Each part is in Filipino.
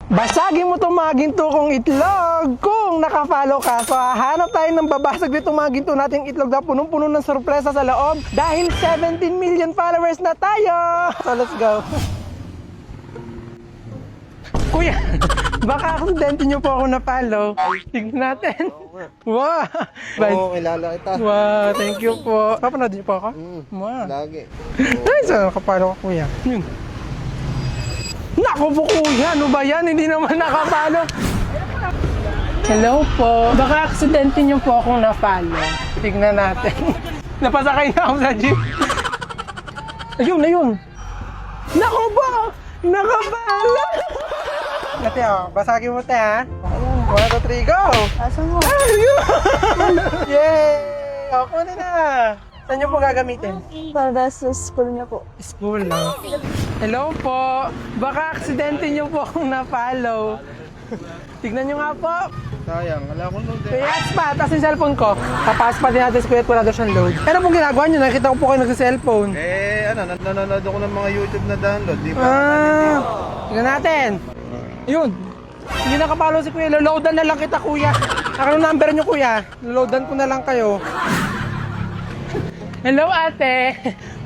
Basagin mo itong mga ginto kong itlog kung nakafollow ka. So, hahanap tayo ng babasag ditong mga ginto nating itlog na punong-puno ng sorpresa sa loob dahil 17 million followers na tayo. So, let's go. Kuya, baka aksidente nyo po ako na-follow. Tignan natin. Wow. Oo, kilala kita. Wow, thank you po. Papanood niyo po ako? Wow. Lagi. Ay, so, nakapalo ko kuya. Yun. Naku po kuya, ano ba yan? Hindi naman nakapalo. Hello po. Baka aksidente niyo po akong na-follow. Tignan natin. Napasakay na ako sa jeep. Ayun. Naku po! Nakapalo! Ate, basagin mo te ha. 1, 2, 3, go! Asan mo? Ayun! Yay! Ako na. Saan niyo po gagamitin? Para sa school niya po. School, no? Hello po. Baka aksidente niyo po akong na-follow. Tignan niyo nga po. Sayang, wala akong load eh. Kuya, hotspot. Tapos yung cellphone ko. Papas pa din natin si Kuya at wala daw siyang load. Ano pong ginagawa niyo? Nakita ko po kayo nag-cellphone. Nanonood ako ng mga YouTube na download. Di ba? Tignan natin. Yun. Hindi nakapalo si Kuya. Loloadan na lang kita, Kuya. Ano number niyo, Kuya? Loloadan ko na lang kayo. Hello, ate.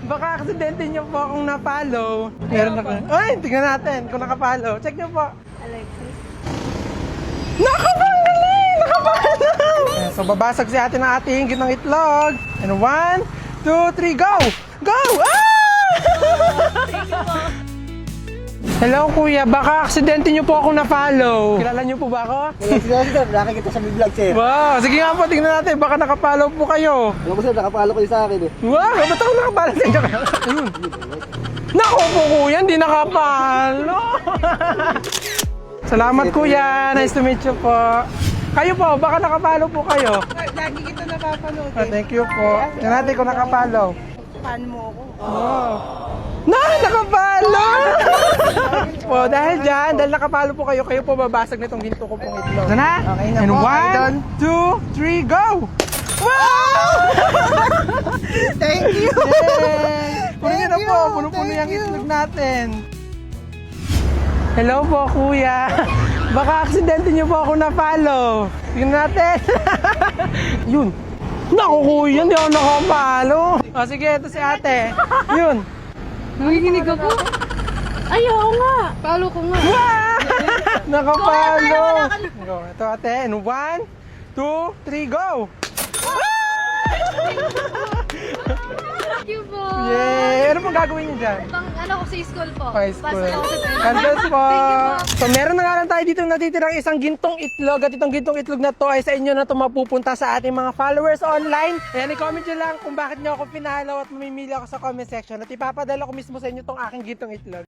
Baka aksidente niyo po akong napalo. Meron na kayo. Ay, tignan natin kung nakapalo. Check niyo po. Alexis. Nakapalo! So, babasag si ate ng ating gitnang itlog. And 1, 2, 3, go! Go! Ah! Hello, Kuya. Baka aksidente niyo po ako na-follow. Kilala niyo po ba ako? Sir, nakikita sa vlog sir. Wow! Sige nga po, tignan natin. Baka nakapalo po kayo. Alam mo sir, nakapalo kayo sa akin eh. Wow! Ba't ako nakapalo sa inyo? Ayun. Naku po, Kuya. Hindi nakapalo. Salamat, Kuya. Nice to meet you po. Kayo po, baka nakapalo po kayo. Lagi kita napapanood. Thank you po. Tignan natin kung nakapalo. Paano mo ako? Wow! Nakapalo! Po, dahil nakapalo po kayo po babasag nitong ginto ko pong itlog. Ito na? Okay na And po, 1, 2, 3, go! Wow! Thank you! Yay! Puno na po, puno-puno yung itlog natin. Hello po, Kuya. Baka aksidente niyo po ako na-follow. Tingnan natin. Yun. Naku, Kuya, hindi ako nakapalo. O, sige, ito si ate. Yun. Nakikinig ako? Ay, oo nga. Palo ko nga. Wow! Nakapalo! Go, ito ate. And 1, 2, 3, go! Thank you po. Yay! Ano pong gagawin niyo dyan? Ano ko sa school po. High school. Pasok ako sa Congrats po! Thank you po. So meron na nga lang tayo dito natitirang isang gintong itlog at itong gintong itlog na to ay sa inyo na to mapupunta sa ating mga followers online. Ayan, i-comment nyo lang kung bakit nyo ako pinalo at mamimili ako sa comment section at ipapadala ko mismo sa inyo tong aking gintong itlog.